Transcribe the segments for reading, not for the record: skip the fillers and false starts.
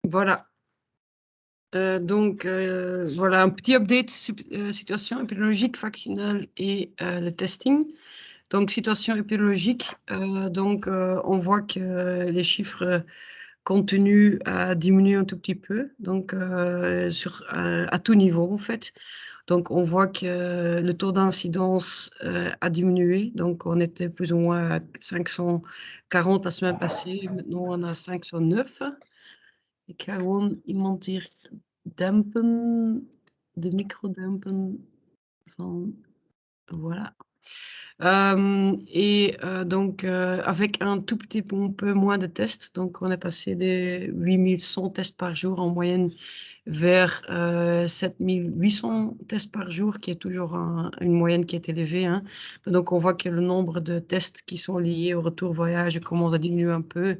Voilà. Donc, voilà un petit update situation épidémiologique, vaccinale et le testing. Donc, situation épidémiologique, on voit que les chiffres continuent à diminuer un tout petit peu, donc à tout niveau en fait. Donc, on voit que le taux d'incidence a diminué. Donc, on était plus ou moins à 540 la semaine passée. Maintenant, on a 509. Ik ga gewoon iemand hier dempen, de micro dempen van, voilà. Donc, avec un tout petit peu moins de tests, donc on est passé des 8100 tests par jour en moyenne vers 7800 tests par jour, qui est toujours une moyenne qui est élevée, hein. Donc, on voit que le nombre de tests qui sont liés au retour voyage commence à diminuer un peu.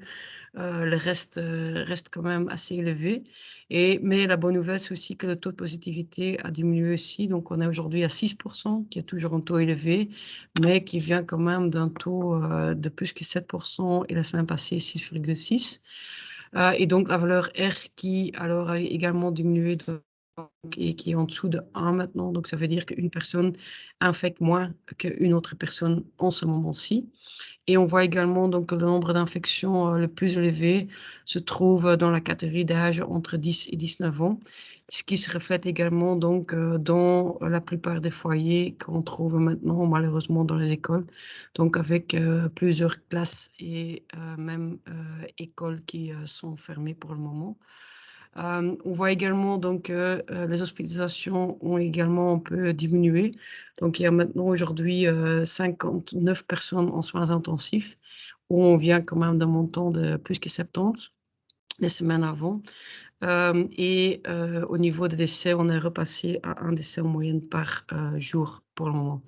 Le reste reste quand même assez élevé. Mais la bonne nouvelle, c'est aussi que le taux de positivité a diminué aussi. Donc, on est aujourd'hui à 6%, qui est toujours un taux élevé, mais qui vient quand même d'un taux de plus que 7%, et la semaine passée, 6,6. Et donc, la valeur R qui alors a également diminué et qui est en dessous de 1 maintenant. Donc, ça veut dire qu'une personne infecte moins qu'une autre personne en ce moment-ci. Et on voit également donc que le nombre d'infections le plus élevé se trouve dans la catégorie d'âge entre 10 et 19 ans, ce qui se reflète également donc dans la plupart des foyers qu'on trouve maintenant malheureusement dans les écoles, donc avec plusieurs classes et même écoles qui sont fermées pour le moment. On voit également donc les hospitalisations ont également un peu diminué. Donc, il y a maintenant aujourd'hui 59 personnes en soins intensifs, où on vient quand même d'un montant de plus que 70 les semaines avant. Au niveau des décès, on est repassé à un décès en moyenne par jour pour le moment.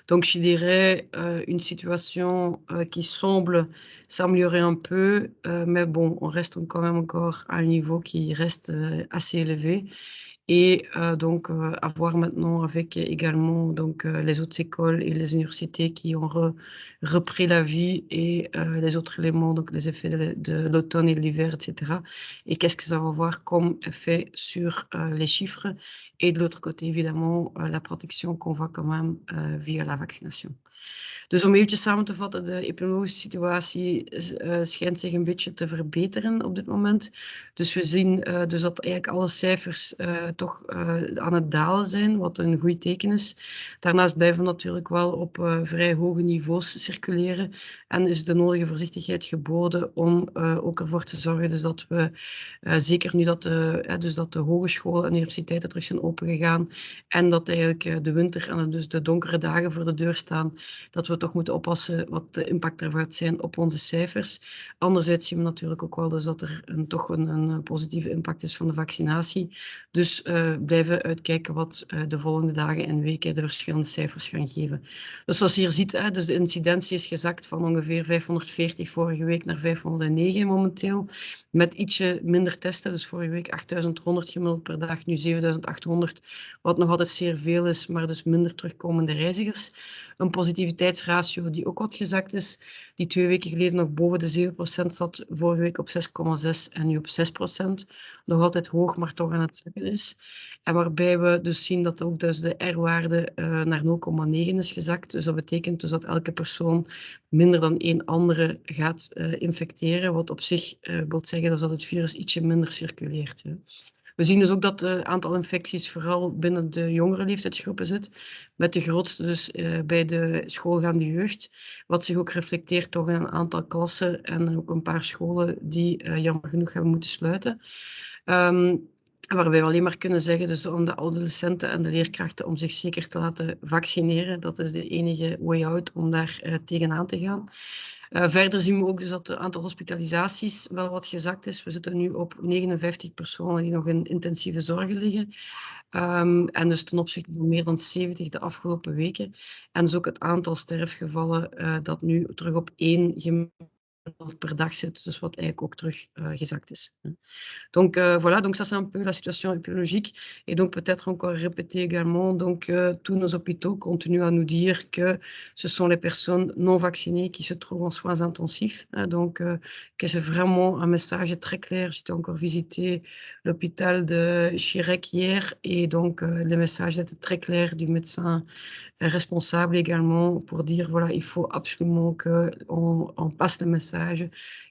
Donc, je dirais une situation qui semble s'améliorer un peu, mais bon, on reste quand même encore à un niveau qui reste assez élevé. Donc, à voir maintenant avec également donc, les autres écoles et les universités qui ont repris la vie et les autres éléments, donc les effets de l'automne et de l'hiver, etc. Et qu'est-ce que ça va avoir comme effet sur les chiffres. Et de l'autre côté, évidemment, la protection qu'on voit quand même via la vaccination. Dus om eventjes samen te vatten, de epidemiologische situatie schijnt zich een beetje te verbeteren op dit moment. Dus we zien dus dat eigenlijk alle cijfers toch aan het dalen zijn, wat een goed teken is. Daarnaast blijven we natuurlijk wel op vrij hoge niveaus circuleren en is de nodige voorzichtigheid geboden om ook ervoor te zorgen dus dat we, zeker nu dat de hogescholen en universiteiten terug zijn opengegaan en dat eigenlijk de winter en dus de donkere dagen voor de deur staan, dat we toch moeten oppassen wat de impact daarvan gaat zijn op onze cijfers. Anderzijds zien we natuurlijk ook wel dus dat er toch een positieve impact is van de vaccinatie. Dus blijven uitkijken wat de volgende dagen en weken de verschillende cijfers gaan geven. Dus zoals je hier ziet, dus de incidentie is gezakt van ongeveer 540 vorige week naar 509 momenteel. Met ietsje minder testen, dus vorige week 8100 gemiddeld per dag, nu 7800, wat nog altijd zeer veel is, maar dus minder terugkomende reizigers. Een positiviteitsratio die ook wat gezakt is, die 2 weken geleden nog boven de 7% zat, vorige week op 6,6 en nu op 6%. Nog altijd hoog, maar toch aan het zakken is. En waarbij we dus zien dat ook dus de R-waarde naar 0,9 is gezakt. Dus dat betekent dus dat elke persoon minder dan 1 andere gaat infecteren, wat op zich wil zeggen dus dat het virus ietsje minder circuleert. Ja. We zien dus ook dat het aantal infecties vooral binnen de jongere leeftijdsgroepen zit, met de grootste dus bij de schoolgaande jeugd, wat zich ook reflecteert toch in een aantal klassen en ook een paar scholen die jammer genoeg hebben moeten sluiten. Waarbij we alleen maar kunnen zeggen dus aan de adolescenten en de leerkrachten om zich zeker te laten vaccineren. Dat is de enige way out om daar tegenaan te gaan. Verder zien we ook dus dat het aantal hospitalisaties wel wat gezakt is. We zitten nu op 59 personen die nog in intensieve zorgen liggen. En dus ten opzichte van meer dan 70 de afgelopen weken. En dus ook het aantal sterfgevallen dat nu terug op 1 per dag zit, dus wat eigenlijk ook terug gezakt is. Donc voilà, donc ça c'est un peu la situation épidémiologique. Et donc peut-être encore répéter également, donc tous nos hôpitaux continuent à nous dire que ce sont les personnes non vaccinées qui se trouvent en soins intensifs. Donc que c'est vraiment un message très clair. J'étais encore visiter l'hôpital de Chirec hier et donc le message était très clair du médecin responsable également pour dire voilà, il faut absolument qu'on passe le message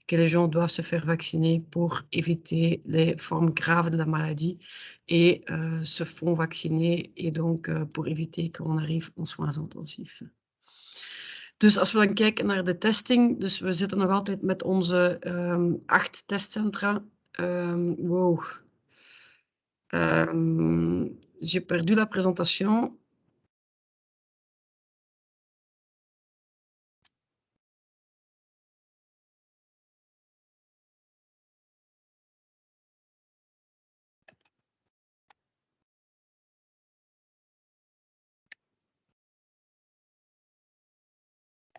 que les gens doivent se faire vacciner pour éviter les formes graves de la maladie et se font vacciner et donc pour éviter qu'on arrive en soins intensifs. Dus als we dan kijken naar de testing, dus we zitten nog altijd met onze 8 testcentra. Wow. J'ai perdu la présentation.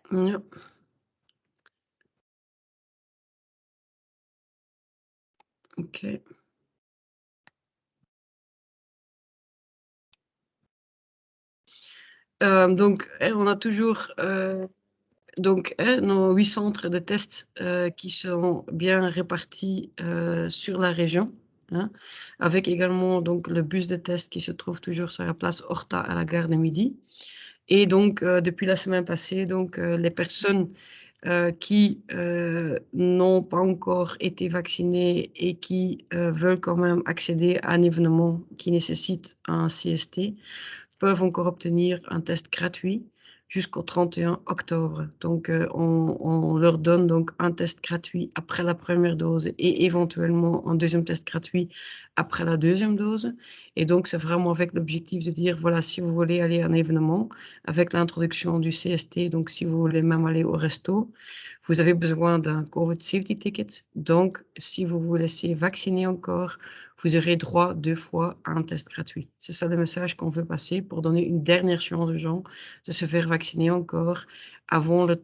Ja. Ok. Donc, on a toujours donc, nos 8 centres de tests qui sont bien répartis sur la région. Hein, avec également donc, le bus de test qui se trouve toujours sur la place Horta à la gare de Midi. Et donc, depuis la semaine passée, donc, les personnes qui n'ont pas encore été vaccinées et qui veulent quand même accéder à un événement qui nécessite un CST peuvent encore obtenir un test gratuit jusqu'au 31 octobre. Donc, on leur donne donc un test gratuit après la première dose et éventuellement un deuxième test gratuit après la deuxième dose. Et donc, c'est vraiment avec l'objectif de dire, voilà, si vous voulez aller à un événement, avec l'introduction du CST, donc si vous voulez même aller au resto, vous avez besoin d'un COVID Safety Ticket. Donc, si vous vous laissez vacciner encore, vous aurez droit 2 fois à un test gratuit. C'est ça le message qu'on veut passer pour donner une dernière chance aux gens de se faire vacciner encore avant le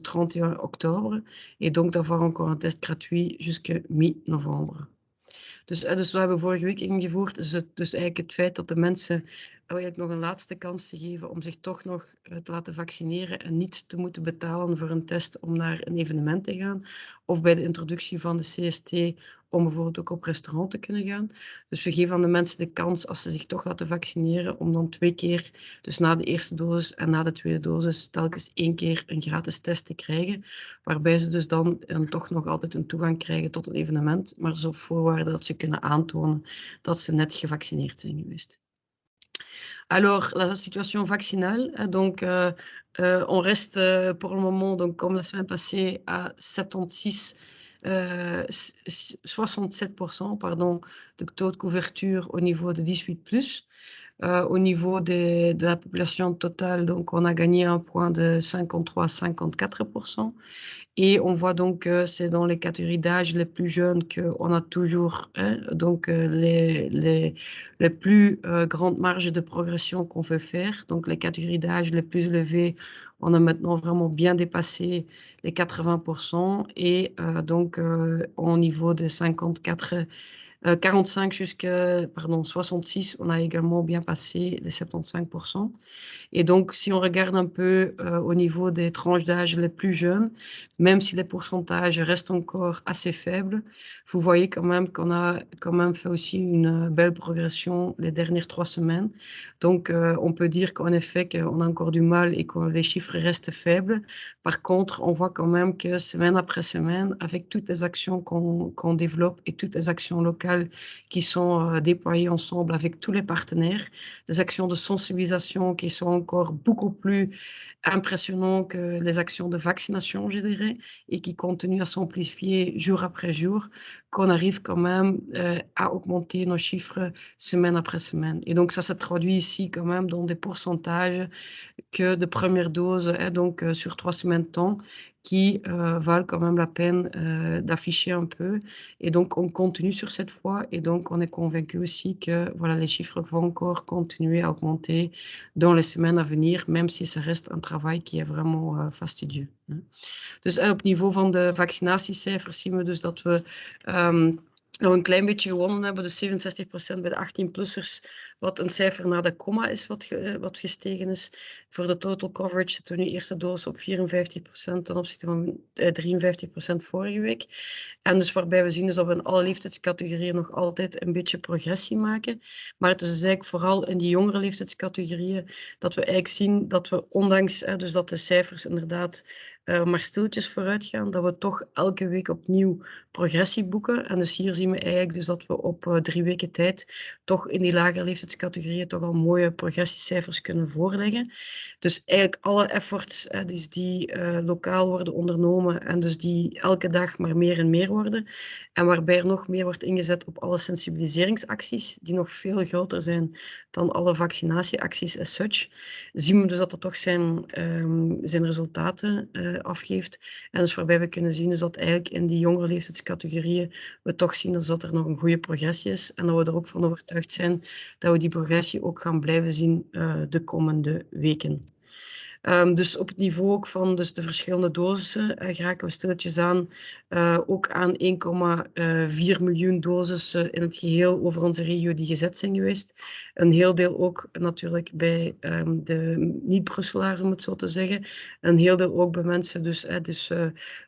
31 octobre et donc d'avoir encore un test gratuit jusqu'à mi-novembre. Dus we hebben vorige week ingevoerd, dus eigenlijk het feit dat de mensen eigenlijk nog een laatste kans te geven om zich toch nog te laten vaccineren en niet te moeten betalen voor een test om naar een evenement te gaan. Of bij de introductie van de CST om bijvoorbeeld ook op restaurant te kunnen gaan. Dus we geven aan de mensen de kans, als ze zich toch laten vaccineren, om dan 2 keer, dus na de eerste dosis en na de tweede dosis, telkens 1 keer een gratis test te krijgen. Waarbij ze dus dan toch nog altijd een toegang krijgen tot een evenement, maar dus op voorwaarde dat ze kunnen aantonen dat ze net gevaccineerd zijn geweest. Alors, la situation vaccinale, donc on reste pour le moment, donc, comme la semaine passée, à 67% pardon, de taux de couverture au niveau de 18+. Au niveau de la population totale, donc, on a gagné un point de 53-54%. Et on voit donc que c'est dans les catégories d'âge les plus jeunes qu'on a toujours donc les plus grandes marges de progression qu'on veut faire. Donc les catégories d'âge les plus élevées, on a maintenant vraiment bien dépassé les 80%. Et donc au niveau de 45 jusqu'à 66, on a également bien passé les 75%. Et donc, si on regarde un peu au niveau des tranches d'âge les plus jeunes, même si les pourcentages restent encore assez faibles, vous voyez quand même qu'on a quand même fait aussi une belle progression les dernières 3 semaines. Donc, on peut dire qu'en effet, qu'on a encore du mal et que les chiffres restent faibles. Par contre, on voit quand même que semaine après semaine, avec toutes les actions qu'on développe et toutes les actions locales qui sont déployées ensemble avec tous les partenaires, des actions de sensibilisation qui sont encore beaucoup plus impressionnantes que les actions de vaccination, je dirais, et qui continuent à s'amplifier jour après jour, qu'on arrive quand même à augmenter nos chiffres semaine après semaine. Et donc ça se traduit ici quand même dans des pourcentages que de première dose doses, donc sur 3 semaines de temps qui valent quand même la peine d'afficher un peu. Et donc, on continue sur cette voie et donc on est convaincu aussi que voilà, les chiffres vont encore continuer à augmenter dans les semaines à venir, même si ça reste een travail qui est vraiment fastidieux. Dus op niveau van de vaccinatiecijfers zien we dus dat we nog een klein beetje gewonnen hebben. Dus 67% bij de 18-plussers, wat een cijfer na de komma is wat gestegen is. Voor de total coverage zitten we nu eerste dosis op 54% ten opzichte van 53% vorige week. En dus waarbij we zien is dat we in alle leeftijdscategorieën nog altijd een beetje progressie maken. Maar het is dus eigenlijk vooral in die jongere leeftijdscategorieën dat we eigenlijk zien dat we ondanks dus dat de cijfers inderdaad maar stilletjes vooruit gaan, dat we toch elke week opnieuw progressie boeken. En dus hier zien we eigenlijk dus dat we op 3 weken tijd toch in die lagere leeftijdscategorieën toch al mooie progressiecijfers kunnen voorleggen. Dus eigenlijk alle efforts die lokaal worden ondernomen en dus die elke dag maar meer en meer worden. En waarbij er nog meer wordt ingezet op alle sensibiliseringsacties, die nog veel groter zijn dan alle vaccinatieacties as such, zien we dus dat dat toch zijn resultaten afgeeft. En dus waarbij we kunnen zien dus dat eigenlijk in die jongere leeftijdscategorieën we toch zien dus dat er nog een goede progressie is en dat we er ook van overtuigd zijn dat we die progressie ook gaan blijven zien de komende weken. Dus op het niveau ook van dus de verschillende dosissen geraken we stilletjes aan ook aan 1,4 miljoen doses in het geheel over onze regio die gezet zijn geweest. Een heel deel ook natuurlijk bij de niet-Brusselaars, om het zo te zeggen. Een heel deel ook bij mensen dus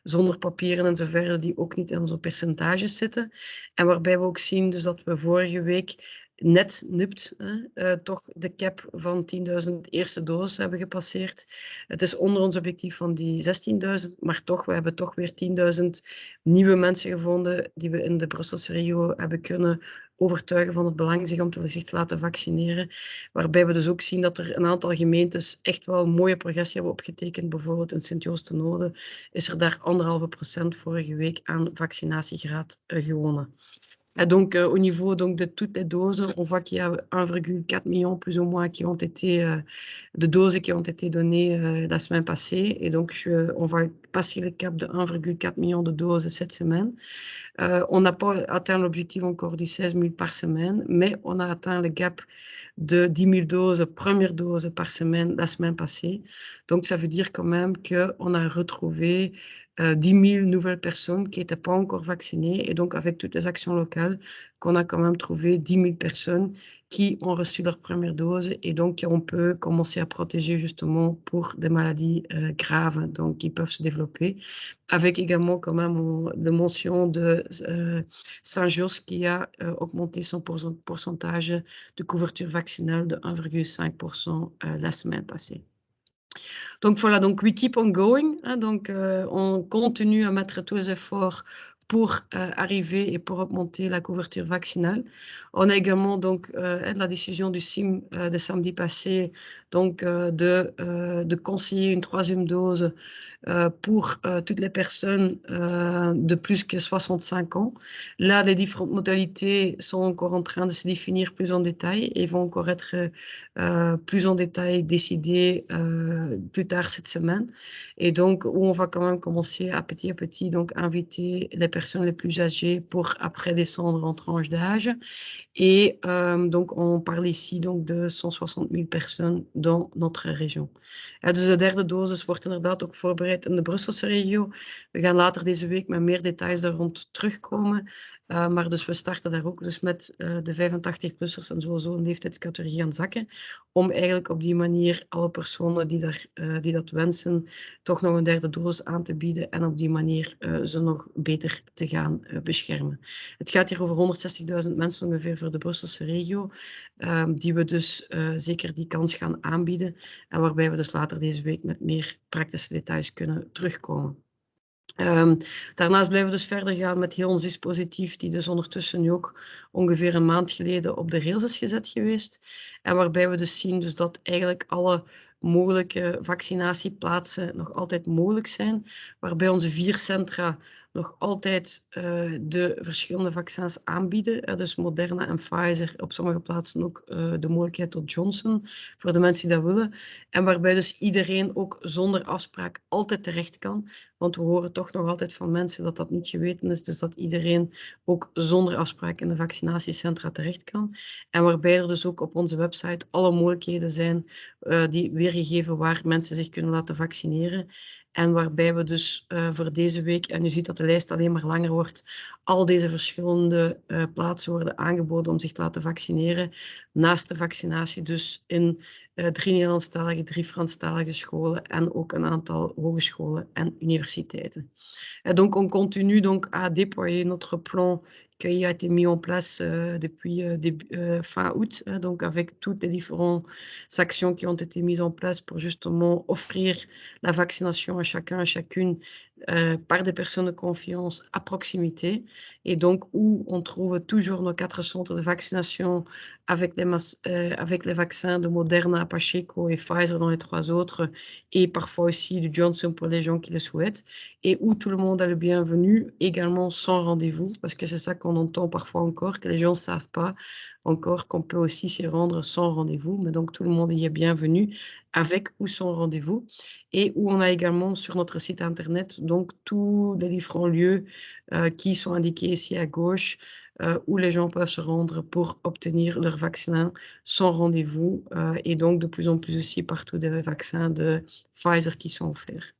zonder papieren en zoverre die ook niet in onze percentages zitten. En waarbij we ook zien dus dat we vorige week net nipt toch de cap van 10.000 eerste doses hebben gepasseerd. Het is onder ons objectief van die 16.000, maar toch, we hebben toch weer 10.000 nieuwe mensen gevonden die we in de Brusselse regio hebben kunnen overtuigen van het belang zich te laten vaccineren. Waarbij we dus ook zien dat er een aantal gemeentes echt wel een mooie progressie hebben opgetekend. Bijvoorbeeld in Sint-Joost-de-Noode is er daar 1,5% vorige week aan vaccinatiegraad gewonnen. Et donc, au niveau donc, de toutes les doses, on voit qu'il y a 1,4 million plus ou moins qui ont été, de doses qui ont été données la semaine passée. Et donc, on va passer le cap de 1,4 million de doses cette semaine. On n'a pas atteint l'objectif encore du 16 000 par semaine, mais on a atteint le gap de 10 000 doses, première dose par semaine, la semaine passée. Donc, ça veut dire quand même qu'on a retrouvé 10 000 nouvelles personnes qui n'étaient pas encore vaccinées. Et donc, avec toutes les actions locales, qu'on a quand même trouvé 10 000 personnes qui ont reçu leur première dose et donc on peut commencer à protéger justement pour des maladies graves donc, qui peuvent se développer. Avec également quand même la mention de Saint-Just qui a augmenté son pourcentage de couverture vaccinale de 1,5% la semaine passée. Donc voilà, donc we keep on going, donc on continue à mettre tous les efforts pour arriver et pour augmenter la couverture vaccinale. On a également donc la décision du CIM de samedi passé donc de conseiller une 3e dose pour toutes les personnes de plus que 65 ans. Là, les différentes modalités sont encore en train de se définir plus en détail et vont encore être plus en détail décidées plus tard cette semaine. Et donc, où on va quand même commencer à petit donc inviter les personnes les plus âgées pour après descendre en tranche d'âge. Et donc, on parle ici donc de 160 000 personnes dans notre région. Dus de 3e dosis wordt inderdaad ook voorbereid in de Brusselse regio. We gaan later deze week met meer details daar rond terugkomen. Maar dus we starten daar ook dus met de 85-plussers en sowieso een leeftijdscategorie gaan zakken. Om eigenlijk op die manier alle personen die dat wensen, toch nog een 3e dosis aan te bieden en op die manier ze nog beter te gaan beschermen. Het gaat hier over 160.000 mensen ongeveer voor de Brusselse regio, die we dus zeker die kans gaan aanbieden en waarbij we dus later deze week met meer praktische details kunnen terugkomen. Daarnaast blijven we dus verder gaan met heel ons dispositief, die dus ondertussen nu ook ongeveer een maand geleden op de rails is gezet geweest. En waarbij we dus zien dus dat eigenlijk alle mogelijke vaccinatieplaatsen nog altijd mogelijk zijn. Waarbij onze 4 centra nog altijd de verschillende vaccins aanbieden. Dus Moderna en Pfizer, op sommige plaatsen ook de mogelijkheid tot Johnson, voor de mensen die dat willen. En waarbij dus iedereen ook zonder afspraak altijd terecht kan. Want we horen toch nog altijd van mensen dat dat niet geweten is, dus dat iedereen ook zonder afspraak in de vaccinatiecentra terecht kan. En waarbij er dus ook op onze website alle mogelijkheden zijn die weergegeven waar mensen zich kunnen laten vaccineren. En waarbij we dus voor deze week, en u ziet dat de lijst alleen maar langer wordt, al deze verschillende plaatsen worden aangeboden om zich te laten vaccineren. Naast de vaccinatie dus in 3 Nederlandstalige, 3 Franstalige scholen en ook een aantal hogescholen en universiteiten. Et donc on continue donc à déployer notre plan qui a été mis en place depuis fin août, donc avec toutes les différentes actions qui ont été mises en place pour justement offrir la vaccination à chacun, à chacune, par des personnes de confiance à proximité. Et donc, où on trouve toujours nos 4 centres de vaccination avec les vaccins de Moderna, Pacheco et Pfizer dans les 3 autres, et parfois aussi du Johnson pour les gens qui le souhaitent, et où tout le monde est le bienvenu, également sans rendez-vous, parce que c'est ça qu'on entend parfois encore, que les gens ne savent pas encore qu'on peut aussi s'y rendre sans rendez-vous, mais donc tout le monde y est bienvenu, avec ou sans rendez-vous. Et où on a également sur notre site internet donc tous les différents lieux qui sont indiqués ici à gauche, où les gens peuvent se rendre pour obtenir leur vaccin sans rendez-vous, et donc de plus en plus aussi partout des vaccins de Pfizer qui sont offerts.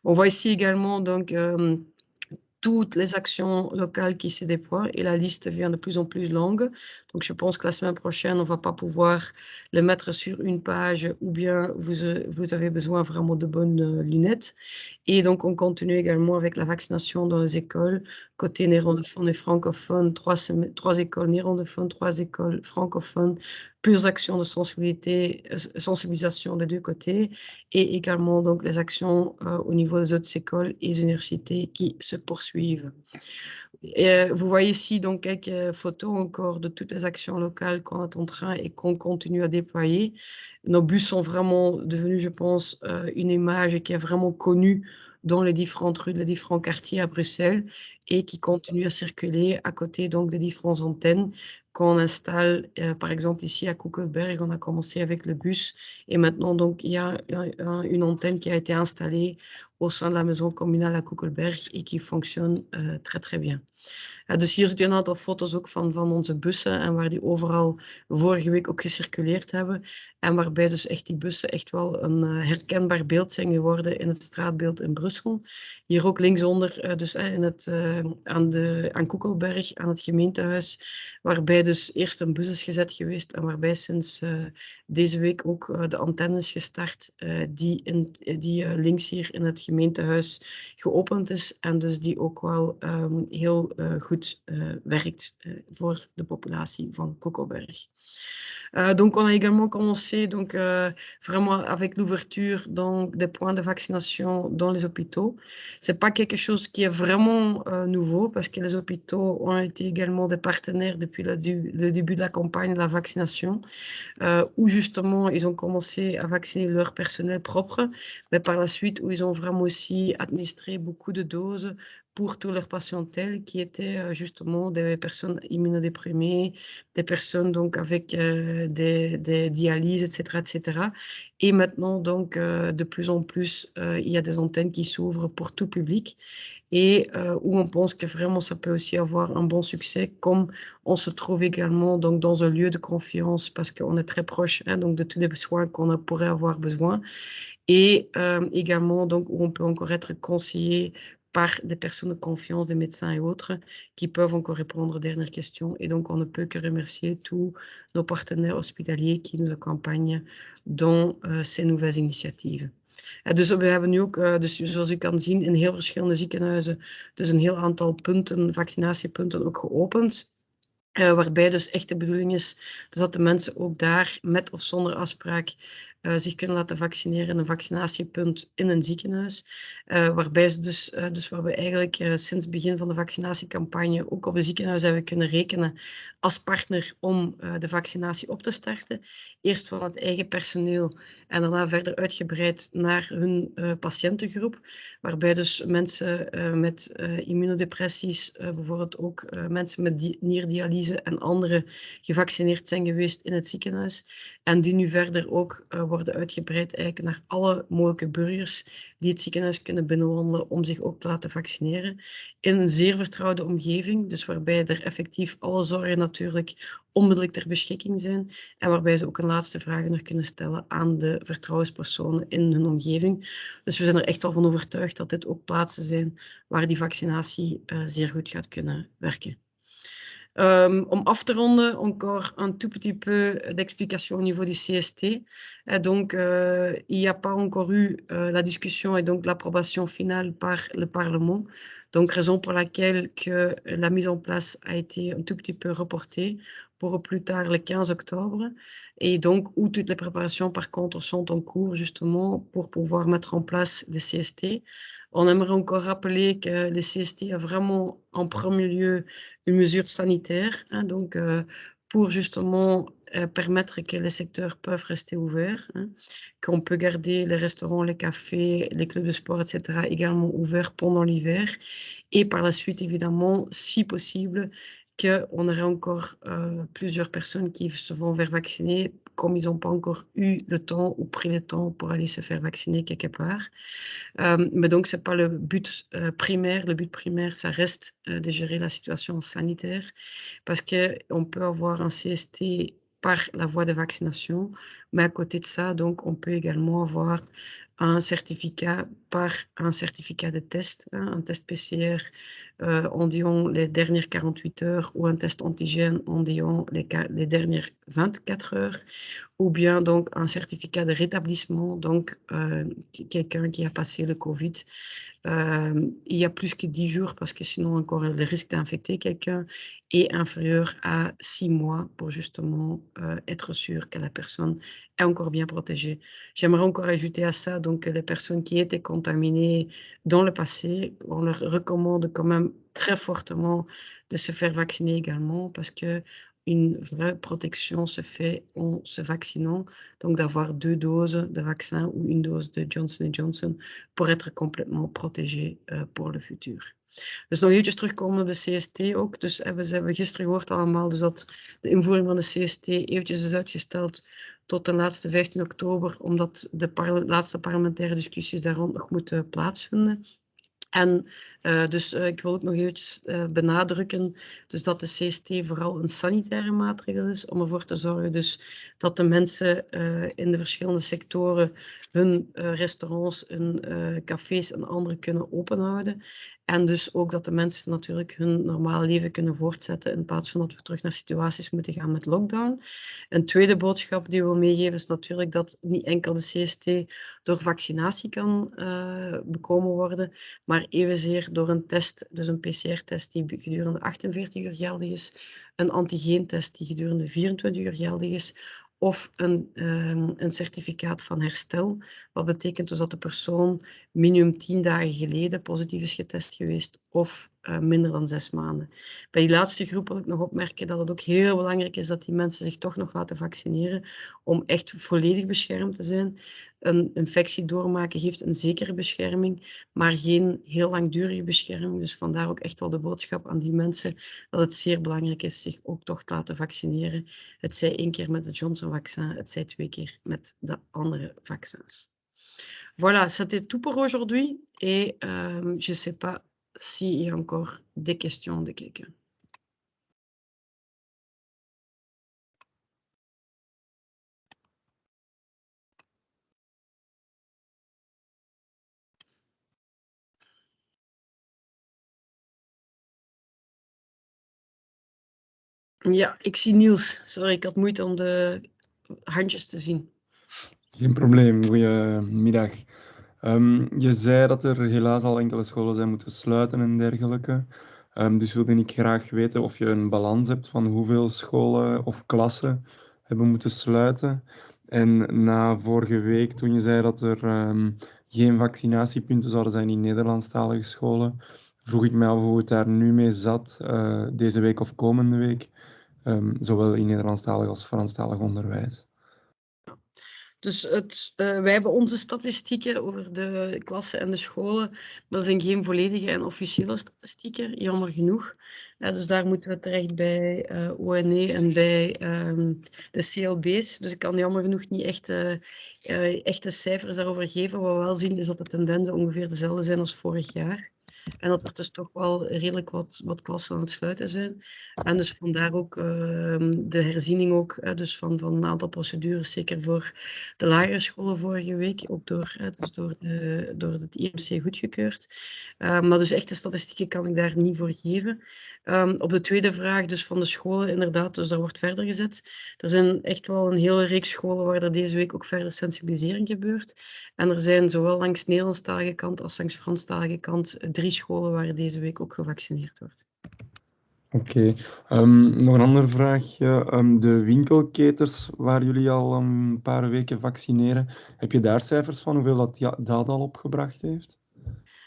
On voit ici également donc toutes les actions locales qui se déploient et la liste devient de plus en plus longue. Donc je pense que la semaine prochaine, on ne va pas pouvoir le mettre sur une page ou bien vous avez besoin vraiment de bonnes lunettes. Et donc on continue également avec la vaccination dans les écoles, côté néerlandophone et francophone, 3 écoles néerlandophones, 3 écoles francophones, plus d'actions de sensibilisation des 2 côtés et également donc les actions au niveau des autres écoles et universités qui se poursuivent. Et vous voyez ici donc quelques photos encore de toutes les actions locales qu'on est en train et qu'on continue à déployer. Nos bus sont vraiment devenus, je pense, une image qui est vraiment connue dans les différentes rues, les différents quartiers à Bruxelles et qui continue à circuler à côté donc des différentes antennes qu'on installe, par exemple ici à Koekelberg, on a commencé avec le bus et maintenant donc il y a une antenne qui a été installée au sein de la maison communale à Koekelberg et qui fonctionne très très bien. Dus hier zit je een aantal foto's ook van onze bussen en waar die overal vorige week ook gecirculeerd hebben. En waarbij dus echt die bussen echt wel een herkenbaar beeld zijn geworden in het straatbeeld in Brussel. Hier ook linksonder, dus aan Koekelberg, aan het gemeentehuis, waarbij dus eerst een bus is gezet geweest en waarbij sinds deze week ook de antenne is gestart die links hier in het gemeentehuis geopend is en dus die ook wel heel goed werkt voor de populatie van Koekelberg. Donc on a également commencé donc, vraiment avec l'ouverture donc, des points de vaccination dans les hôpitaux. C'est pas quelque chose qui est vraiment nouveau parce que les hôpitaux ont été également des partenaires depuis le début de la campagne de la vaccination, où justement ils ont commencé à vacciner leur personnel propre, mais par la suite où ils ont vraiment aussi administré beaucoup de doses pour toute leur patientèle qui étaient justement des personnes immunodéprimées, des personnes donc avec des dialyses, etc., etc. Et maintenant, donc, de plus en plus, il y a des antennes qui s'ouvrent pour tout public et où on pense que vraiment ça peut aussi avoir un bon succès, comme on se trouve également donc, dans un lieu de confiance parce qu'on est très proche donc, de tous les soins qu'on pourrait avoir besoin et également donc, où on peut encore être conseillé par des personnes de confiance, des médecins et autres, qui peuvent encore répondre aux dernières questions. Et donc, on ne peut que remercier tous nos partenaires hospitaliers qui nous accompagnent dans ces nouvelles initiatives. Dus we hebben nu ook, dus zoals u kan zien, in heel verschillende ziekenhuizen dus een heel aantal punten, vaccinatiepunten ook geopend. Waarbij dus echt de bedoeling is dus dat de mensen ook daar met of zonder afspraak zich kunnen laten vaccineren in een vaccinatiepunt in een ziekenhuis. Waarbij ze dus waar we eigenlijk sinds het begin van de vaccinatiecampagne ook op de ziekenhuis hebben kunnen rekenen als partner om de vaccinatie op te starten. Eerst van het eigen personeel en daarna verder uitgebreid naar hun patiëntengroep, waarbij dus mensen met immunodepressies, bijvoorbeeld ook mensen met nierdialyse en andere gevaccineerd zijn geweest in het ziekenhuis. En die nu verder ook worden uitgebreid eigenlijk naar alle mogelijke burgers die het ziekenhuis kunnen binnenwandelen om zich ook te laten vaccineren. In een zeer vertrouwde omgeving, dus waarbij er effectief alle zorgen natuurlijk onmiddellijk ter beschikking zijn en waarbij ze ook een laatste vraag nog kunnen stellen aan de vertrouwenspersonen in hun omgeving. Dus we zijn er echt wel van overtuigd dat dit ook plaatsen zijn waar die vaccinatie zeer goed gaat kunnen werken. Om af te ronden, encore un tout petit peu d'explication au niveau du CST. Donc, il n'y a pas encore eu la discussion et donc l'approbation finale par le Parlement. Donc, raison pour laquelle que la mise en place a été un tout petit peu reportée pour au plus tard le 15 octobre. Et donc, où toutes les préparations, par contre, sont en cours, justement, pour pouvoir mettre en place des CST. On aimerait encore rappeler que les CST a vraiment en premier lieu une mesure sanitaire, hein, donc pour justement permettre que les secteurs peuvent rester ouverts, hein, qu'on peut garder les restaurants, les cafés, les clubs de sport, etc. également ouverts pendant l'hiver. Et par la suite, évidemment, si possible, qu'on aurait encore plusieurs personnes qui se vont faire vacciner, comme ils n'ont pas encore eu le temps ou pris le temps pour aller se faire vacciner quelque part. Mais donc, ce n'est pas le but primaire. Le but primaire, ça reste de gérer la situation sanitaire parce qu'on peut avoir un CST par la voie de vaccination, mais à côté de ça, donc, on peut également avoir un certificat par un certificat de test, hein, un test PCR en disant les dernières 48 heures ou un test antigène en disant les dernières 24 heures, ou bien donc un certificat de rétablissement, donc quelqu'un qui a passé le Covid il y a plus que 10 jours, parce que sinon encore le risque d'infecter quelqu'un est inférieur à 6 mois pour justement être sûr que la personne est encore bien protégée. J'aimerais encore ajouter à ça donc les personnes qui étaient contaminées dans le passé, on leur recommande quand même très fortement de se faire vacciner également parce que une vraie protection se fait en se vaccinant, donc d'avoir 2 doses de vaccin ou une dose de Johnson Johnson pour être complètement protégé pour le futur. Dus nog eventjes terugkomen op de CST ook. Dus we hebben gisteren gehoord allemaal dus dat de invoering van de CST eventjes is uitgesteld tot de laatste 15 oktober, omdat de laatste parlementaire discussies daar rond nog moeten plaatsvinden. En dus ik wil ook nog eventjes benadrukken dus dat de CST vooral een sanitaire maatregel is om ervoor te zorgen dus dat de mensen in de verschillende sectoren hun restaurants, hun cafés en andere kunnen openhouden. En dus ook dat de mensen natuurlijk hun normale leven kunnen voortzetten in plaats van dat we terug naar situaties moeten gaan met lockdown. Een tweede boodschap die we wil meegeven is natuurlijk dat niet enkel de CST door vaccinatie kan bekomen worden, maar evenzeer door een test, dus een PCR-test die gedurende 48 uur geldig is, een antigeentest die gedurende 24 uur geldig is, of een certificaat van herstel. Wat betekent dus dat de persoon minimum 10 dagen geleden positief is getest geweest of minder dan 6 maanden. Bij die laatste groep wil ik nog opmerken dat het ook heel belangrijk is dat die mensen zich toch nog laten vaccineren om echt volledig beschermd te zijn. Een infectie doormaken geeft een zekere bescherming, maar geen heel langdurige bescherming. Dus vandaar ook echt wel de boodschap aan die mensen dat het zeer belangrijk is zich ook toch te laten vaccineren. Het zij 1 keer met het Johnson-vaccin, het zij 2 keer met de andere vaccins. Voilà, c'était tout pour aujourd'hui et je sais pas s'il y a encore des questions de quelqu'un. Ja, ik zie Niels. Sorry, ik had moeite om de handjes te zien. Geen probleem, goedemiddag. Je zei dat er helaas al enkele scholen zijn moeten sluiten en dergelijke. Dus wilde ik graag weten of je een balans hebt van hoeveel scholen of klassen hebben moeten sluiten. En na vorige week, toen je zei dat er geen vaccinatiepunten zouden zijn in Nederlandstalige scholen, vroeg ik mij af hoe het daar nu mee zat, deze week of komende week, zowel in Nederlandstalig als Franstalig onderwijs. Dus wij hebben onze statistieken over de klassen en de scholen. Dat zijn geen volledige en officiële statistieken, jammer genoeg. Dus daar moeten we terecht bij ONE en bij de CLB's. Dus ik kan jammer genoeg niet echte cijfers daarover geven. Wat we wel zien is dat de tendensen ongeveer dezelfde zijn als vorig jaar. En dat er dus toch wel redelijk wat klassen aan het sluiten zijn. En dus vandaar ook de herziening ook, dus van een aantal procedures, zeker voor de lagere scholen vorige week, ook door het IMC goedgekeurd. Maar dus echte statistieken kan ik daar niet voor geven. Op de tweede vraag dus van de scholen, inderdaad, dus daar wordt verder gezet. Er zijn echt wel een hele reeks scholen waar er deze week ook verder sensibilisering gebeurt. En er zijn zowel langs de Nederlandstalige kant als langs de Franstalige kant 3 scholen waar deze week ook gevaccineerd wordt. Oké. Nog een andere vraagje. De winkelketens waar jullie al een paar weken vaccineren, heb je daar cijfers van hoeveel dat al opgebracht heeft?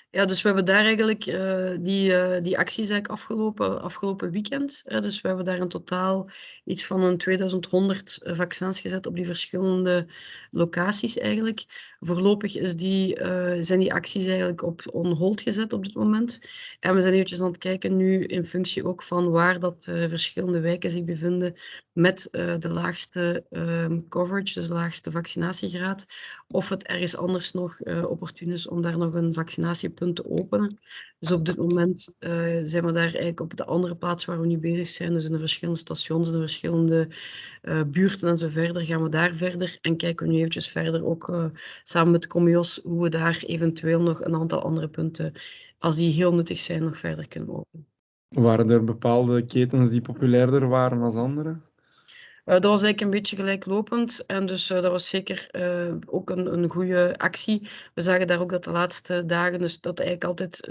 Ja, dus we hebben daar eigenlijk die actie is eigenlijk afgelopen weekend. Dus we hebben daar in totaal iets van een 2100 vaccins gezet op die verschillende locaties eigenlijk. Voorlopig zijn die acties eigenlijk op on hold gezet op dit moment. En we zijn eventjes aan het kijken nu in functie ook van waar dat verschillende wijken zich bevinden met de laagste coverage, dus de laagste vaccinatiegraad. Of het ergens anders nog opportun is om daar nog een vaccinatiepunt te openen. Dus op dit moment zijn we daar eigenlijk op de andere plaats waar we nu bezig zijn, dus in de verschillende stations, in de verschillende buurten en zo verder, gaan we daar verder en kijken we nu eventjes verder ook samen met de Comios hoe we daar eventueel nog een aantal andere punten, als die heel nuttig zijn, nog verder kunnen openen. Waren er bepaalde ketens die populairder waren dan andere? Dat was eigenlijk een beetje gelijklopend en dus dat was zeker ook een goede actie. We zagen daar ook dat de laatste dagen, dus dat eigenlijk altijd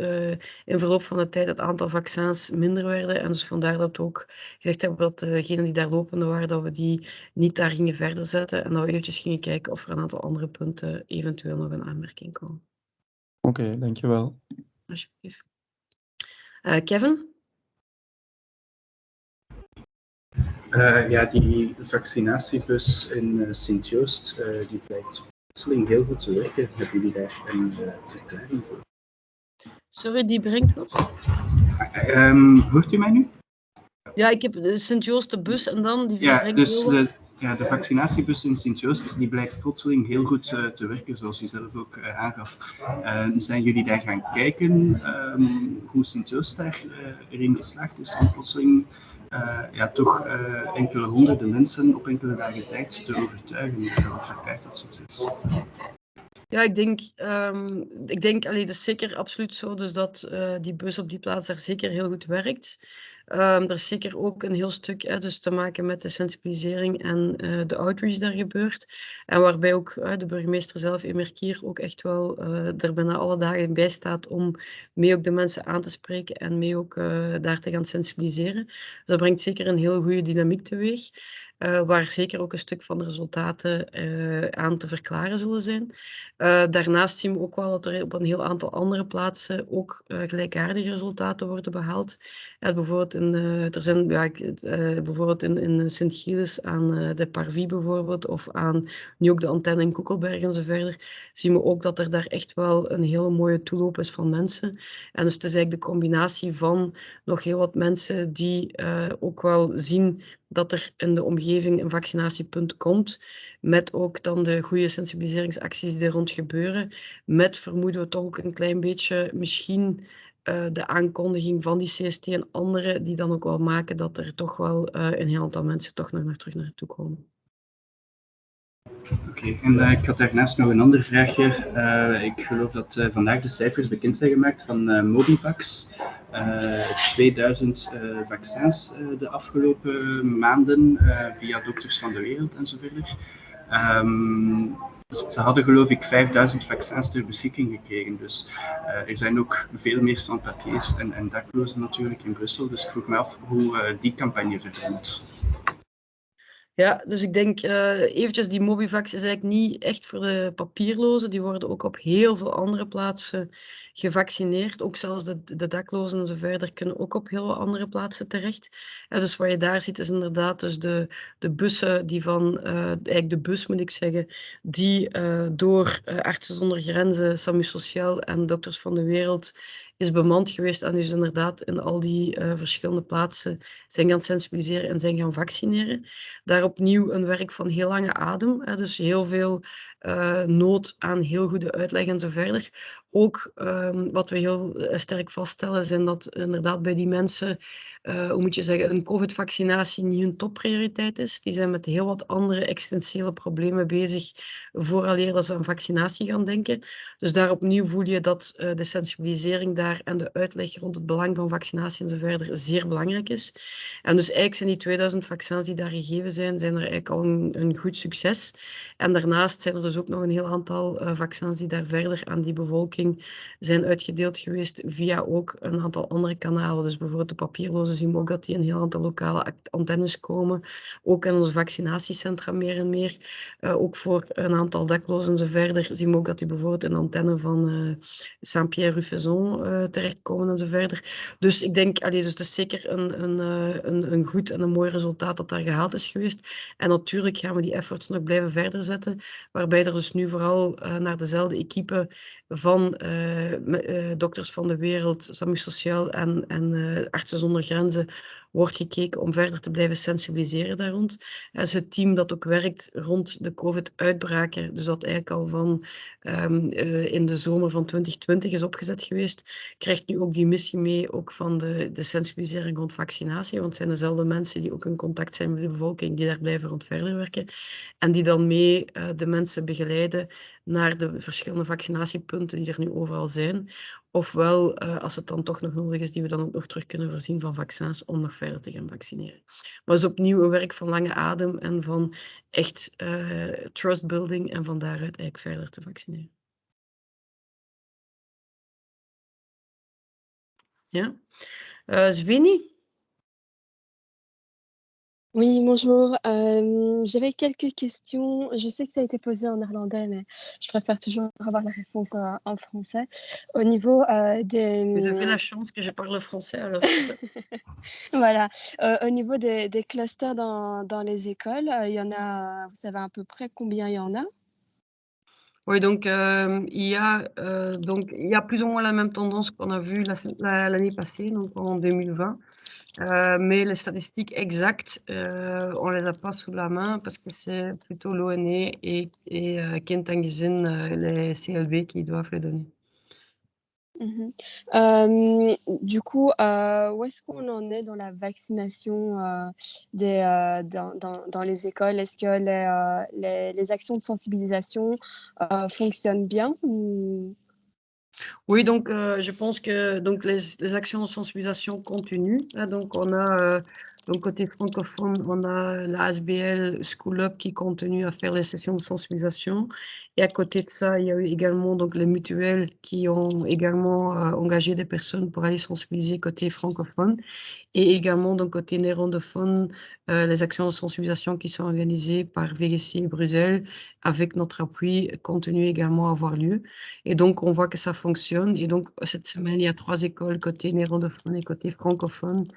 in verloop van de tijd het aantal vaccins minder werden. En dus vandaar dat we ook gezegd hebben dat degenen die daar lopende waren, dat we die niet daar gingen verder zetten en dat we eventjes gingen kijken of er een aantal andere punten eventueel nog in aanmerking komen. Oké, dankjewel. Alsjeblieft. Kevin? Ja, die vaccinatiebus in Sint-Joost, die blijkt plotseling heel goed te werken. Hebben jullie daar een verklaring voor? Sorry, die brengt wat? Hoort u mij nu? Ja, ik heb de Sint-Joost de bus en dan die Ja, dus de vaccinatiebus in Sint-Joost die blijkt plotseling heel goed te werken, zoals u zelf ook aangaf. Zijn jullie daar gaan kijken hoe Sint-Joost daar erin geslaagd is om plotseling toch enkele honderden mensen op enkele dagen tijd te overtuigen? Wat verklaart dat succes? Ja, ik denk, dat is zeker absoluut zo, dus dat die bus op die plaats daar zeker heel goed werkt. Er is zeker ook een heel stuk dus te maken met de sensibilisering en de outreach daar gebeurt. En waarbij ook de burgemeester zelf, Emer Kier, ook echt wel er bijna alle dagen bij staat om mee ook de mensen aan te spreken en mee ook daar te gaan sensibiliseren. Dus dat brengt zeker een heel goede dynamiek teweeg. Waar zeker ook een stuk van de resultaten aan te verklaren zullen zijn. Daarnaast zien we ook wel dat er op een heel aantal andere plaatsen ook gelijkaardige resultaten worden behaald. Bijvoorbeeld in Sint-Gilles aan de Parvis bijvoorbeeld, of aan nu ook de antenne in Koekelberg en zo verder, zien we ook dat er daar echt wel een hele mooie toeloop is van mensen. En dus het is eigenlijk de combinatie van nog heel wat mensen die ook wel zien dat er in de omgeving een vaccinatiepunt komt, met ook dan de goede sensibiliseringsacties die er rond gebeuren, met vermoeden we toch ook een klein beetje misschien de aankondiging van die CST en anderen, die dan ook wel maken dat er toch wel een heel aantal mensen toch nog terug naartoe komen. Oké, en ik had daarnaast nog een ander vraagje. Ik geloof dat vandaag de cijfers bekend zijn gemaakt van Mobivax. 2000 vaccins de afgelopen maanden via Dokters van de Wereld en zo verder. Dus ze hadden geloof ik 5000 vaccins ter beschikking gekregen. Dus er zijn ook veel meer sans-papiers en daklozen natuurlijk in Brussel. Dus ik vroeg me af hoe die campagne verder moet. Ja, dus ik denk eventjes, die Mobivax is eigenlijk niet echt voor de papierlozen. Die worden ook op heel veel andere plaatsen gevaccineerd. Ook zelfs de daklozen en zo verder kunnen ook op heel veel andere plaatsen terecht. Dus wat je daar ziet is inderdaad dus de bussen die van, eigenlijk de bus moet ik zeggen, die door Artsen zonder Grenzen, SAMU Sociaal en Dokters van de Wereld is bemand geweest en dus inderdaad in al die verschillende plaatsen zijn gaan sensibiliseren en zijn gaan vaccineren. Daar opnieuw een werk van heel lange adem, dus heel veel nood aan heel goede uitleg en zo verder. Ook wat we heel sterk vaststellen zijn dat inderdaad bij die mensen, hoe moet je zeggen, een COVID-vaccinatie niet hun topprioriteit is. Die zijn met heel wat andere existentiële problemen bezig vooraleer dat ze aan vaccinatie gaan denken. Dus daar opnieuw voel je dat de sensibilisering daar en de uitleg rond het belang van vaccinatie en zo verder zeer belangrijk is. En dus eigenlijk zijn die 2000 vaccins die daar gegeven zijn er eigenlijk al een goed succes. En daarnaast zijn er dus ook nog een heel aantal vaccins die daar verder aan die bevolking zijn uitgedeeld geweest via ook een aantal andere kanalen. Dus bijvoorbeeld de papierlozen zien we ook dat die in een heel aantal lokale antennes komen. Ook in onze vaccinatiecentra meer en meer. Ook voor een aantal daklozen en zo verder zien we ook dat die bijvoorbeeld in de antenne van Saint-Pierre-Ruffezon terechtkomen en zo verder. Dus ik denk, dus het is zeker een goed en een mooi resultaat dat daar gehaald is geweest. En natuurlijk gaan we die efforts nog blijven verder zetten, waarbij er dus nu vooral naar dezelfde equipe van Dokters van de Wereld, SAMU Sociaal en Artsen zonder Grenzen wordt gekeken om verder te blijven sensibiliseren daar rond. Dus het team dat ook werkt rond de COVID-uitbraken, dus dat eigenlijk al van in de zomer van 2020 is opgezet geweest, krijgt nu ook die missie mee, ook van de sensibilisering rond vaccinatie, want het zijn dezelfde mensen die ook in contact zijn met de bevolking, die daar blijven rond verder werken, en die dan mee de mensen begeleiden naar de verschillende vaccinatiepunten die er nu overal zijn. Ofwel, als het dan toch nog nodig is, die we dan ook nog terug kunnen voorzien van vaccins om nog verder te gaan vaccineren. Maar het is opnieuw een werk van lange adem en van echt trustbuilding en van daaruit eigenlijk verder te vaccineren. Ja. Sveni? Oui, bonjour. J'avais quelques questions. Je sais que ça a été posé en néerlandais, mais je préfère toujours avoir la réponse en français. Au niveau des... Vous avez la chance que je parle français, alors. Voilà. Au niveau des clusters dans les écoles, il y en a, vous savez à peu près combien il y en a? Oui, donc il y a plus ou moins la même tendance qu'on a vue l'année passée, donc en 2020. Mais les statistiques exactes, on les a pas sous la main parce que c'est plutôt l'ONE et Kind en Gezin, les CLB qui doivent les donner. Du coup, où est-ce qu'on en est dans la vaccination dans les écoles? Est-ce que les actions de sensibilisation fonctionnent bien ou... Oui, donc je pense que donc les actions de sensibilisation continuent. Donc on a donc côté francophone, on a la ASBL School Up qui continue à faire les sessions de sensibilisation. Et à côté de ça, il y a eu également donc les mutuelles qui ont également engagé des personnes pour aller sensibiliser côté francophone. Et également donc côté néerlandophone, les actions de sensibilisation qui sont organisées par VGC Bruxelles avec notre appui continuent également à avoir lieu. Et donc on voit que ça fonctionne. Et donc cette semaine, il y a 3 écoles côté néerlandophone et côté francophone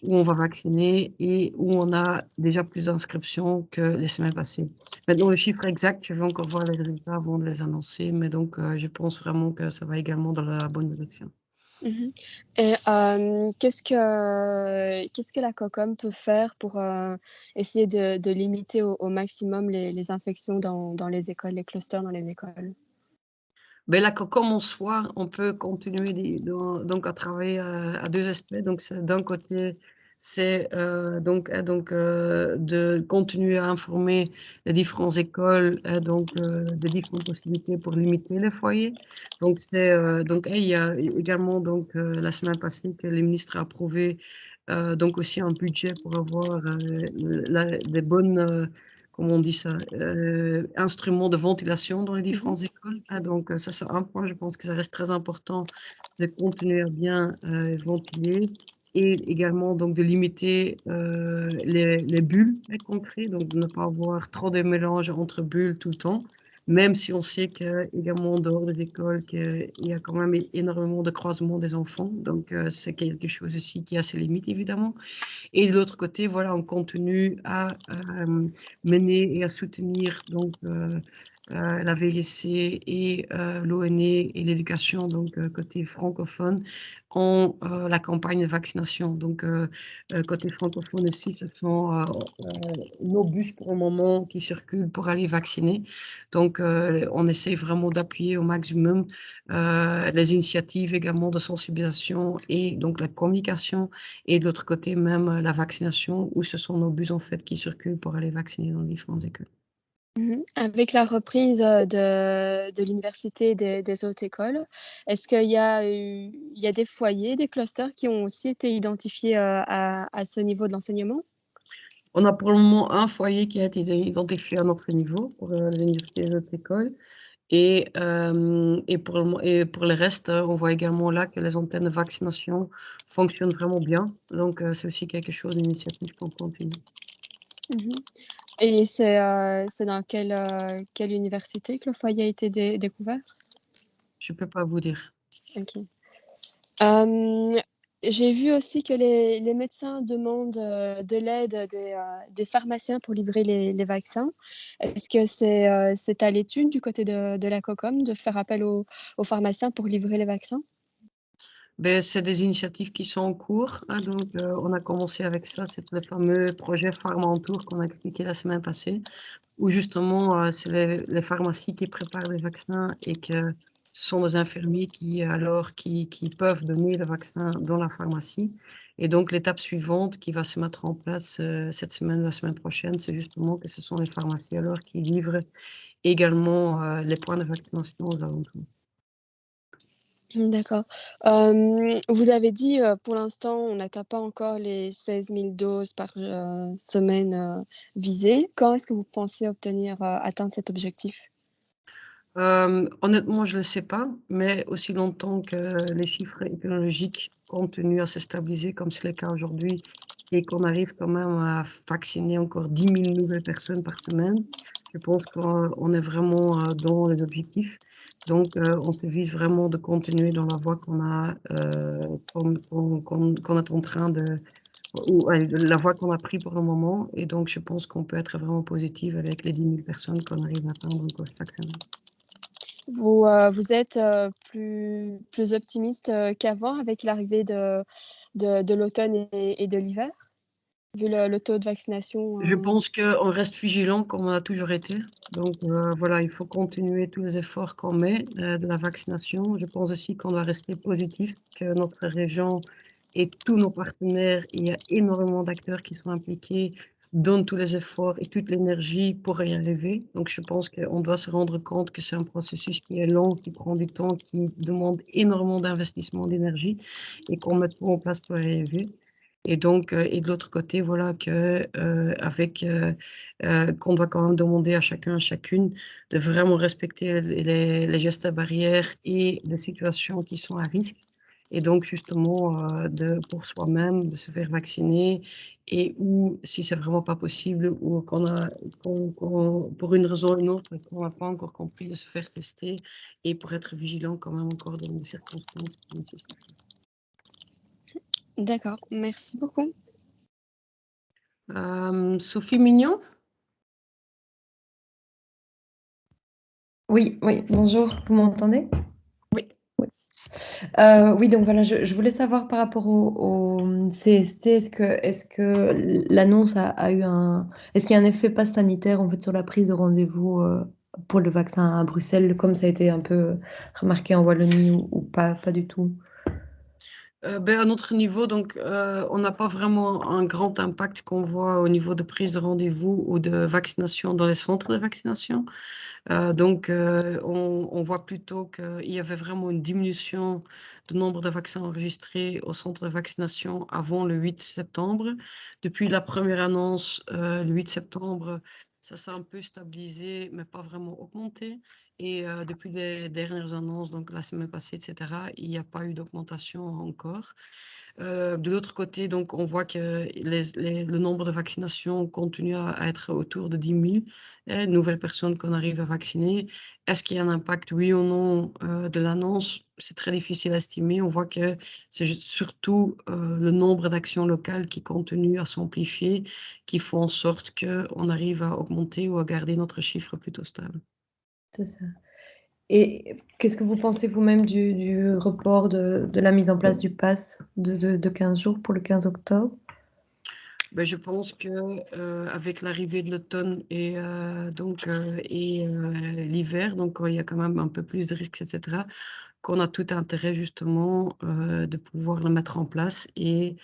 où on va vacciner et où on a déjà plus d'inscriptions que les semaines passées. Maintenant, le chiffre exact, je vais encore voir les résultats avant de les annoncer, mais donc je pense vraiment que ça va également dans la bonne direction. Et qu'est-ce que la COCOM peut faire pour essayer de limiter au maximum les infections dans les écoles, les clusters dans les écoles? Ben là, comme en soi, on peut continuer donc à travailler à 2 aspects. Donc d'un côté, c'est de continuer à informer les différentes écoles, des différentes possibilités pour limiter les foyers. Donc il y a également la semaine passée que le ministre a approuvé donc aussi un budget pour avoir des bonnes comment on dit ça, instruments de ventilation dans les différentes écoles. Donc ça, c'est un point, je pense que ça reste très important de continuer à bien ventiler. et également donc de limiter les bulles qu'on crée, donc de ne pas avoir trop de mélange entre bulles tout le temps, même si on sait qu'également en dehors des écoles, qu'il y a quand même énormément de croisements des enfants, donc c'est quelque chose aussi qui a ses limites évidemment. Et de l'autre côté, voilà, on continue à mener et à soutenir donc la VLC et l'ONE et l'éducation, donc côté francophone, en la campagne de vaccination. Donc côté francophone aussi, ce sont nos bus pour le moment qui circulent pour aller vacciner. Donc on essaie vraiment d'appuyer au maximum les initiatives également de sensibilisation et donc la communication, et de l'autre côté même la vaccination, où ce sont nos bus en fait qui circulent pour aller vacciner dans les différentes écoles. Avec la reprise, de l'université et des autres écoles, est-ce qu'il y a des foyers, des clusters qui ont aussi été identifiés, à ce niveau de l'enseignement? On a pour le moment un foyer qui a été identifié à notre niveau pour les universités et les autres écoles. Et pour le reste, on voit également là que les antennes de vaccination fonctionnent vraiment bien. Donc, c'est aussi quelque chose, une initiative qu'on continue. Mmh. Et c'est dans quelle université que le foyer a été découvert? Je ne peux pas vous dire. OK. Hem, j'ai vu aussi que les médecins demandent, de l'aide des pharmaciens pour livrer les vaccins. Est-ce que c'est à l'étude du côté de la COCOM de faire appel aux pharmaciens pour livrer les vaccins? Ben, c'est des initiatives qui sont en cours, hein, donc on a commencé avec ça, c'est le fameux projet Pharma en Tour qu'on a expliqué la semaine passée, où justement c'est les pharmacies qui préparent les vaccins et que ce sont les infirmiers qui peuvent donner le vaccin dans la pharmacie. Et donc l'étape suivante qui va se mettre en place cette semaine, la semaine prochaine, c'est justement que ce sont les pharmacies alors qui livrent également les points de vaccination aux alentours. D'accord. Vous avez dit, pour l'instant, on n'atteint pas encore les 16 000 doses par, semaine, visées. Quand est-ce que vous pensez atteindre cet objectif? Honnêtement, je ne le sais pas, mais aussi longtemps que les chiffres épidémiologiques continuent à se stabiliser comme c'est le cas aujourd'hui et qu'on arrive quand même à vacciner encore 10 000 nouvelles personnes par semaine, je pense qu'on est vraiment dans les objectifs. Donc, on se vise vraiment de continuer dans la voie qu'on est en train de, ou allez, la voie qu'on a pris pour le moment. Et donc, je pense qu'on peut être vraiment positif avec les 10 000 personnes qu'on arrive à atteindre encore chaque semaine. Vous êtes, plus optimiste, qu'avant avec l'arrivée de l'automne et de l'hiver? Vu le taux de vaccination, Je pense qu'on reste vigilant comme on a toujours été. Donc voilà, il faut continuer tous les efforts qu'on met de la vaccination. Je pense aussi qu'on doit rester positif, que notre région et tous nos partenaires, il y a énormément d'acteurs qui sont impliqués, donnent tous les efforts et toute l'énergie pour y arriver. Donc je pense qu'on doit se rendre compte que c'est un processus qui est long, qui prend du temps, qui demande énormément d'investissement d'énergie et qu'on met tout en place pour y arriver. Et donc, et de l'autre côté, voilà que, qu'on doit quand même demander à chacun, à chacune de vraiment respecter les gestes barrières et les situations qui sont à risque. Et donc justement, pour soi-même, de se faire vacciner et ou si c'est vraiment pas possible ou pour une raison ou une autre, qu'on n'a pas encore compris, de se faire tester et pour être vigilant quand même encore dans des circonstances qui nécessitent. d'accord, merci beaucoup. Sophie Mignon? Oui, oui, bonjour, vous m'entendez? Oui. Oui, donc voilà, je voulais savoir par rapport au CST, est-ce que l'annonce a eu est-ce qu'il y a un effet pass sanitaire en fait sur la prise de rendez-vous pour le vaccin à Bruxelles, comme ça a été un peu remarqué en Wallonie ou pas du tout? Ben, à notre niveau, donc, on n'a pas vraiment un grand impact qu'on voit au niveau de prise de rendez-vous ou de vaccination dans les centres de vaccination. Donc, on voit plutôt qu'il y avait vraiment une diminution du nombre de vaccins enregistrés au centre de vaccination avant le 8 septembre. Depuis la première annonce, le 8 septembre, ça s'est un peu stabilisé, mais pas vraiment augmenté. Et depuis les dernières annonces, donc la semaine passée, etc., il n'y a pas eu d'augmentation encore. De l'autre côté, donc, on voit que le nombre de vaccinations continue à être autour de 10 000 nouvelles personnes qu'on arrive à vacciner. Est-ce qu'il y a un impact, oui ou non, de l'annonce? C'est très difficile à estimer. On voit que c'est surtout le nombre d'actions locales qui continuent à s'amplifier, qui font en sorte qu'on arrive à augmenter ou à garder notre chiffre plutôt stable. C'est ça. Et qu'est-ce que vous pensez vous-même du report de la mise en place du pass de 15 jours pour le 15 octobre? Ben, je pense que avec l'arrivée de l'automne et l'hiver, donc il y a quand même un peu plus de risques, etc., qu'on a tout intérêt justement de pouvoir le mettre en place et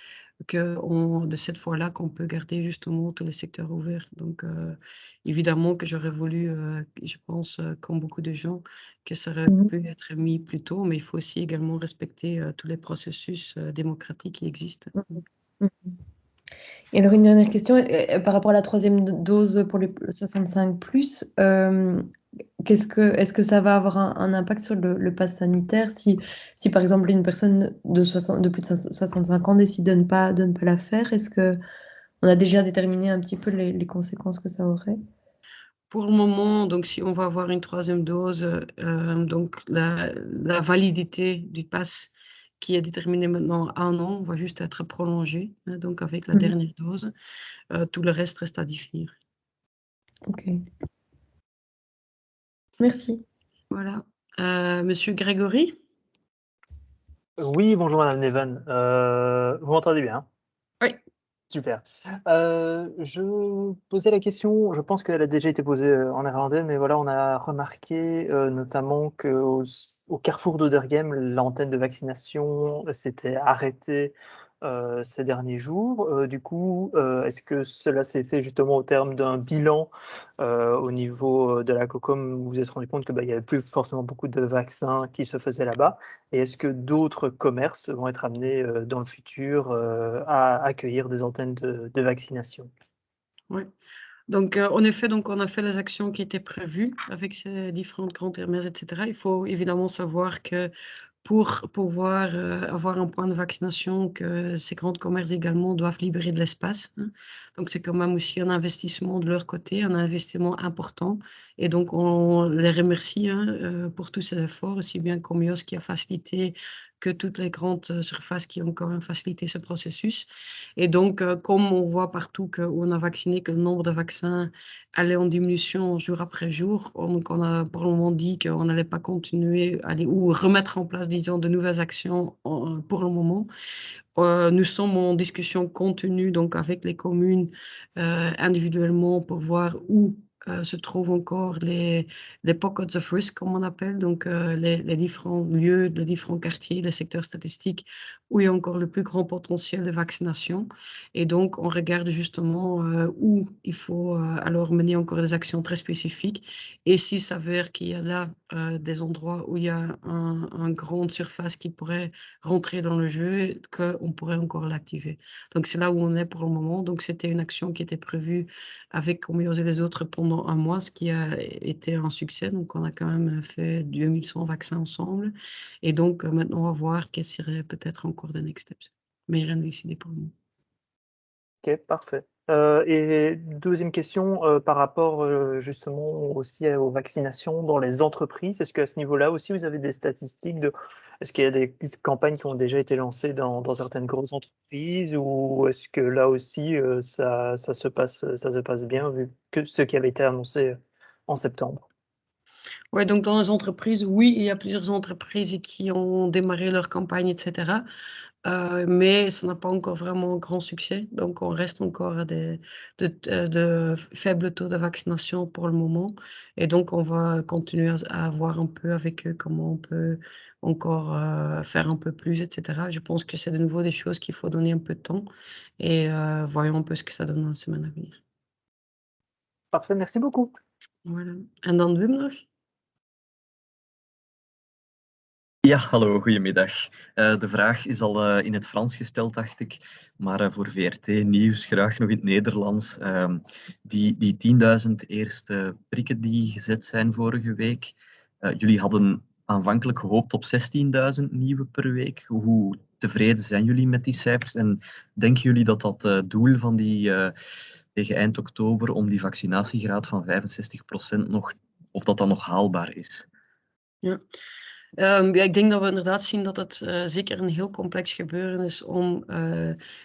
de cette fois-là qu'on peut garder justement tous les secteurs ouverts. Donc évidemment que j'aurais voulu, je pense, comme beaucoup de gens, que ça aurait pu être mis plus tôt, mais il faut aussi également respecter tous les processus démocratiques qui existent. Mmh. Et alors une dernière question, par rapport à la 3e dose pour les 65 plus, est-ce que ça va avoir un impact sur le pass sanitaire si par exemple une personne de plus de 65 ans décide de ne pas la faire? Est-ce qu'on a déjà déterminé un petit peu les conséquences que ça aurait? Pour le moment, donc si on va avoir une 3e dose, donc la validité du pass qui est déterminée maintenant à 1 an va juste être prolongée, hein, donc avec la dernière dose. Tout le reste reste à définir. OK. Merci. Voilà. Monsieur Grégory? Oui, bonjour Madame Neven. Vous m'entendez bien? Oui. Super. Je posais la question, je pense qu'elle a déjà été posée en néerlandais, mais voilà, on a remarqué notamment qu'au carrefour d'Oderghem, l'antenne de vaccination s'était arrêtée ces derniers jours. Du coup, est-ce que cela s'est fait justement au terme d'un bilan au niveau de la COCOM, où vous vous êtes rendu compte qu'il n'y avait plus forcément beaucoup de vaccins qui se faisaient là-bas? Et est-ce que d'autres commerces vont être amenés dans le futur à accueillir des antennes de vaccination? Oui. Donc, en effet, donc on a fait les actions qui étaient prévues avec ces différentes grandes hermès, etc. Il faut évidemment savoir que pour pouvoir avoir un point de vaccination, que ces grands commerces également doivent libérer de l'espace, hein. Donc, c'est quand même aussi un investissement de leur côté, un investissement important. Et donc, on les remercie hein, pour tous ces efforts, aussi bien Comios qui a facilité que toutes les grandes surfaces qui ont quand même facilité ce processus. Et donc, comme on voit partout qu'on a vacciné, que le nombre de vaccins allait en diminution jour après jour, donc on a pour le moment dit qu'on n'allait pas continuer ou remettre en place, disons, de nouvelles actions pour le moment. Nous sommes en discussion continue donc avec les communes individuellement pour voir où se trouvent encore les pockets of risk, comme on appelle, donc les différents lieux, les différents quartiers, les secteurs statistiques où il y a encore le plus grand potentiel de vaccination. Et donc, on regarde justement où il faut alors mener encore des actions très spécifiques. Et s'il s'avère qu'il y a là des endroits où il y a une grande surface qui pourrait rentrer dans le jeu, qu'on pourrait encore l'activer. Donc, c'est là où on est pour le moment. Donc, c'était une action qui était prévue avec Comios et les autres pendant 1 mois, ce qui a été un succès. Donc, on a quand même fait 2100 vaccins ensemble. Et donc, maintenant, on va voir quels seraient peut-être encore des next steps. Mais rien de décidé pour le moment. Ok, parfait. Et deuxième question, par rapport justement aussi aux vaccinations dans les entreprises, est-ce qu'à ce niveau-là aussi, vous avez des statistiques est-ce qu'il y a des campagnes qui ont déjà été lancées dans certaines grosses entreprises, ou est-ce que là aussi, ça se passe bien, vu que ce qui avait été annoncé en septembre? Ouais, donc dans les entreprises, oui, il y a plusieurs entreprises qui ont démarré leur campagne, etc. Mais ça n'a pas encore vraiment grand succès. Donc, on reste encore à de faibles taux de vaccination pour le moment. Et donc, on va continuer à voir un peu avec eux comment on peut encore faire un peu plus, etc. Je pense que c'est de nouveau des choses qu'il faut donner un peu de temps. Et voyons un peu ce que ça donne dans les semaines à venir. Parfait, merci beaucoup. Voilà. En dan Wim nog? Ja, hallo, goedemiddag. De vraag is al in het Frans gesteld, dacht ik, maar voor VRT Nieuws graag nog in het Nederlands. Die 10.000 eerste prikken die gezet zijn vorige week, jullie hadden aanvankelijk gehoopt op 16.000 nieuwe per week. Hoe tevreden zijn jullie met die cijfers? En denken jullie dat dat doel van die tegen eind oktober om die vaccinatiegraad van 65% nog, of dat nog haalbaar is? Ja. Ja, ik denk dat we inderdaad zien dat het zeker een heel complex gebeuren is om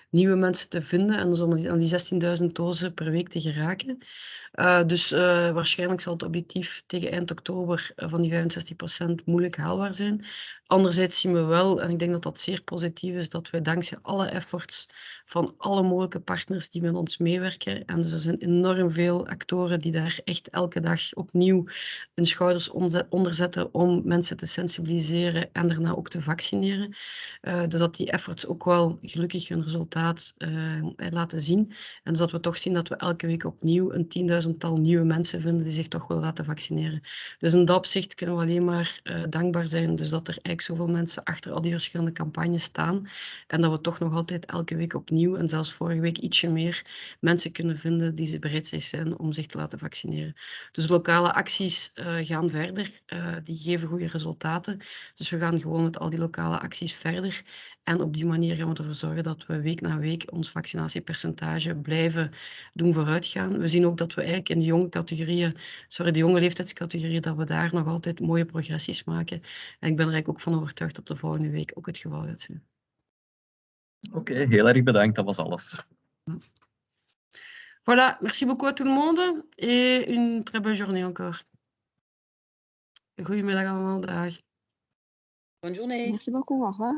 nieuwe mensen te vinden en dus om aan die 16.000 dozen per week te geraken. Dus waarschijnlijk zal het objectief tegen eind oktober van die 65% moeilijk haalbaar zijn. Anderzijds zien we wel, en ik denk dat dat zeer positief is, dat we dankzij alle efforts van alle mogelijke partners die met ons meewerken, en dus er zijn enorm veel actoren die daar echt elke dag opnieuw hun schouders onder zetten om mensen te sensibiliseren en daarna ook te vaccineren. Dus dat die efforts ook wel gelukkig hun resultaat laten zien. En dus dat we toch zien dat we elke week opnieuw een 10.000-tal nieuwe mensen vinden die zich toch willen laten vaccineren. Dus in dat opzicht kunnen we alleen maar dankbaar zijn. Dus dat er eigenlijk zoveel mensen achter al die verschillende campagnes staan. En dat we toch nog altijd elke week opnieuw, en zelfs vorige week ietsje meer, mensen kunnen vinden die ze bereid zijn om zich te laten vaccineren. Dus lokale acties gaan verder. Die geven goede resultaten. Dus we gaan gewoon met al die lokale acties verder. En op die manier gaan we ervoor zorgen dat we week na week ons vaccinatiepercentage blijven doen vooruitgaan. We zien ook dat we eigenlijk in de jonge categorieën, de jonge leeftijdscategorieën, dat we daar nog altijd mooie progressies maken. En ik ben er eigenlijk ook van overtuigd dat de volgende week ook het geval gaat zijn. Oké, heel erg bedankt. Dat was alles. Voilà, merci beaucoup à tout le monde et une très bonne journée encore. Goedemiddag allemaal, dag. Bonne journée. Merci beaucoup, au revoir.